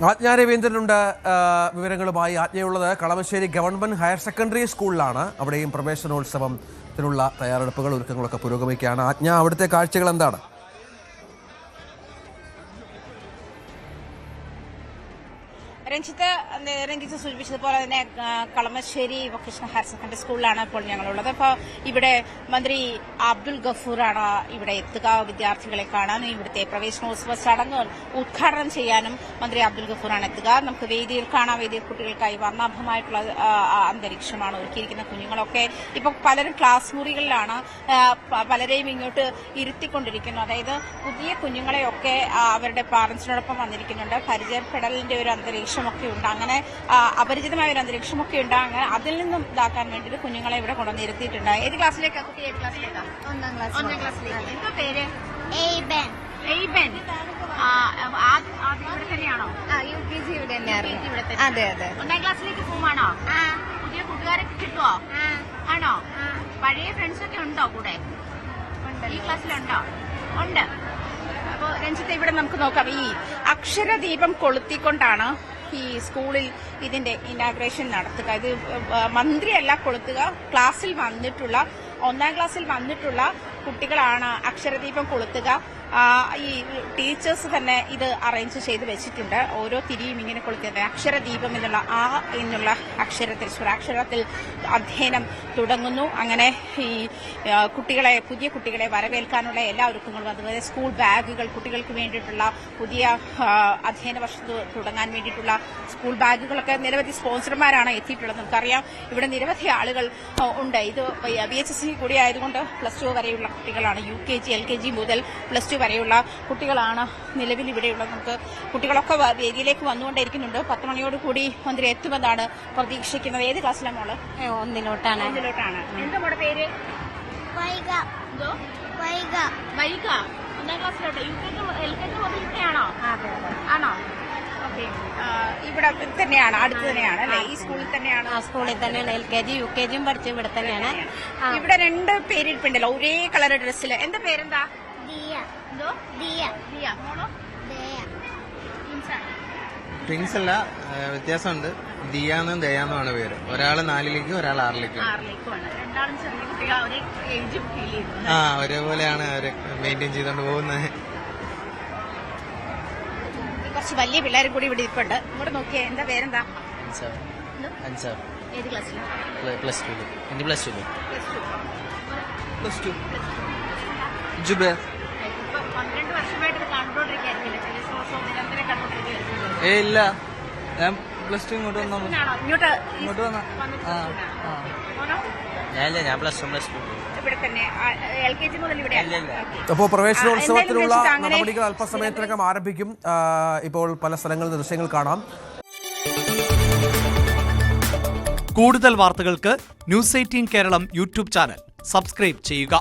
ആജ്ഞ രവീന്ദ്രനുണ്ട് വിവരങ്ങളുമായി. ആജ്ഞയുള്ളത് Kalamassery government higher secondary സ്കൂളിലാണ്. അവിടെയും പ്രവേശനോത്സവത്തിനുള്ള തയ്യാറെടുപ്പുകൾ ഒരുക്കങ്ങളൊക്കെ പുരോഗമിക്കുകയാണ്. ആജ്ഞ, അവിടുത്തെ കാഴ്ചകൾ എന്താണ്? രഞ്ജിത്ത് സൂചിപ്പിച്ചതുപോലെ തന്നെ കളമശ്ശേരി വൊക്കേഷണൽ ഹയർ സെക്കൻഡറി സ്കൂളിലാണ് ഇപ്പോൾ ഞങ്ങളുള്ളത്. അപ്പോൾ ഇവിടെ മന്ത്രി അബ്ദുൽ ഗഫൂറാണ് ഇവിടെ എത്തുക. വിദ്യാർത്ഥികളെ കാണാനും ഇവിടുത്തെ പ്രവേശനോത്സവ ചടങ്ങുകൾ ഉദ്ഘാടനം ചെയ്യാനും മന്ത്രി അബ്ദുൽ ഗഫൂറാണ് എത്തുക. നമുക്ക് വേദിയിൽ കാണാം. വേദിയിൽ കുട്ടികൾക്കായി വർണ്ണാഭമായിട്ടുള്ള അന്തരീക്ഷമാണ് ഒരുക്കിയിരിക്കുന്ന. കുഞ്ഞുങ്ങളൊക്കെ ഇപ്പോൾ പലരും ക്ലാസ് മുറികളിലാണ്. പലരെയും ഇങ്ങോട്ട് ഇരുത്തിക്കൊണ്ടിരിക്കുന്നു. അതായത് പുതിയ കുഞ്ഞുങ്ങളെയൊക്കെ അവരുടെ പാരന്റ്സിനോടൊപ്പം വന്നിരിക്കുന്നുണ്ട്. പരിചയപ്പെടലിന്റെ ഒരു അന്തരീക്ഷമൊക്കെ ഉണ്ട്. അങ്ങനെ അപരിചിതമായ ഒരു അന്തരീക്ഷമൊക്കെ ഉണ്ട്. അങ്ങനെ അതിൽ നിന്നും ഇതാക്കാൻ വേണ്ടിയിട്ട് കുഞ്ഞുങ്ങളെ ഇവിടെ കൊണ്ടുവന്നിരുത്തിയിട്ടുണ്ട്. ഏത് ക്ലാസ്സിലേക്കാണ് കുട്ടി? ഏത് ക്ലാസ്സിലേക്കാണ്? ഒന്നാം ക്ലാസ്സിലേക്ക്. എന്താ പേര്? എയ്ബൻ. ഇവിടെ തന്നെയാണോ? UKG ഇവിടെ തന്നെയാണ്. അതെ അതെ. ഒന്നാം ക്ലാസ്സിലേക്ക് പോവാണോ? പുതിയ കൂട്ടുകാരൊക്കെ കിട്ടുമോ? ആണോ? പഴയ ഫ്രണ്ട്സ് ഒക്കെ ഉണ്ടോ കൂടെ? ഈ ക്ലാസ്സിലുണ്ടോ? ഉണ്ട്. അപ്പോൾ രഞ്ജിത്ത്, ഇവിടെ നമുക്ക് നോക്കാം. ഈ അക്ഷരദീപം കൊളുത്തിക്കൊണ്ടാണ് ഈ സ്കൂളിൽ ഇതിന്റെ ഇനാഗ്രേഷൻ നടത്തുക. ഇത് മന്ത്രിയല്ല കൊളുത്തുക. ക്ലാസ്സിൽ വന്നിട്ടുള്ള ഒന്നാം ക്ലാസ്സിൽ വന്നിട്ടുള്ള കുട്ടികളാണ് അക്ഷരദീപം കൊളുത്തുക. ഈ ടീച്ചേഴ്സ് തന്നെ ഇത് അറേഞ്ച് ചെയ്ത് വെച്ചിട്ടുണ്ട്. ഓരോ തിരിയും ഇങ്ങനെ കൊളുത്തിയത് അക്ഷരദീപം എന്നുള്ള അക്ഷരത്തിൽ സ്വരാക്ഷരത്തിൽ അധ്യയനം തുടങ്ങുന്നു. അങ്ങനെ ഈ പുതിയ കുട്ടികളെ വരവേൽക്കാനുള്ള എല്ലാ ഒരുക്കങ്ങളും, അതുപോലെ സ്കൂൾ ബാഗുകൾ, കുട്ടികൾക്ക് വേണ്ടിയിട്ടുള്ള പുതിയ അധ്യയന വർഷം തുടങ്ങാൻ വേണ്ടിയിട്ടുള്ള സ്കൂൾ ബാഗുകളൊക്കെ നിരവധി സ്പോൺസർമാരാണ് എത്തിയിട്ടുള്ളത്. നമുക്കറിയാം ഇവിടെ നിരവധി ആളുകൾ ഉണ്ട്. ഇത് VHSC കൂടി ആയതുകൊണ്ട് +2 വരെയുള്ള കുട്ടികളാണ്. UKG LKG മുതൽ +2 വരെയുള്ള കുട്ടികളാണ് നിലവിൽ ഇവിടെയുള്ളത്. നമുക്ക് കുട്ടികളൊക്കെ വേദിയിലേക്ക് വന്നുകൊണ്ടിരിക്കുന്നുണ്ട്. 10 മണിയോട് കൂടി മന്ത്രി എത്തുമെന്നാണ് പ്രതീക്ഷിക്കുന്നത്. ഏത് ക്ലാസ്സിലാണ് മോള്? ഒന്നിലോട്ടാണ്. എന്താ മോളുടെ പേര്? വൈഗ. ഒന്നാം ക്ലാസ്സിലോട്ട്. UKG LKG മുതൽ ഇവിടെയാണോ? ആണോ? ഓക്കെ. ഇവിടെ തന്നെയാണ്, അടുത്ത് തന്നെയാണ് അല്ലേ? ഈ സ്കൂളിൽ തന്നെയാണ്? സ്കൂളിൽ തന്നെയാണ്. LKG UKG പഠിച്ചു ഇവിടെ തന്നെയാണ്. ഇവിടെ 2 പേരിപ്പുണ്ടല്ലോ ഒരേ കളർ ഡ്രസ്സിൽ. എന്താ പേരെന്താ? ട്വിൻസ് അല്ല, വ്യത്യാസമുണ്ട്. ദിയാന്നും ദയാന്നുമാണ് പേര്. ഒരാള് 4ലേക്കും ഒരാൾ 6ലേക്കും. ഒരേപോലെയാണ് അവര് മെയിൻറ്റെയിൻ ചെയ്തോണ്ട് പോകുന്നത്. കുറച്ച് വലിയ പിള്ളേരും കൂടി ഇവിടെ ഇരിപ്പുണ്ട്. ഇങ്ങോട്ട് നോക്കിയേ. എന്താ പേരെന്താ? അൻസാർ. ഏത് ക്ലാസ്സിലാണ്? +2. ജുബൈർ. 12 വർഷമായിട്ട് കണ്ടോണ്ടിരിക്കുകയായിരിക്കില്ല? ഇല്ല, ഞാൻ +2 ഇങ്ങോട്ട് വന്നു. ഞാൻ +1 ഇവിടെ തന്നെ. LKG മുതൽ ഇവിടെ. അപ്പോൾ പ്രവേശനോത്സവത്തിനുള്ള നടപടികൾ അല്പസമയത്തിനകം ആരംഭിക്കും. ഇപ്പോൾ പല സ്ഥലങ്ങളിൽ ദൃശ്യങ്ങൾ കാണാം. കൂടുതൽ വാർത്തകൾക്ക് News 18 Keralam YouTube channel subscribe ചെയ്യുക.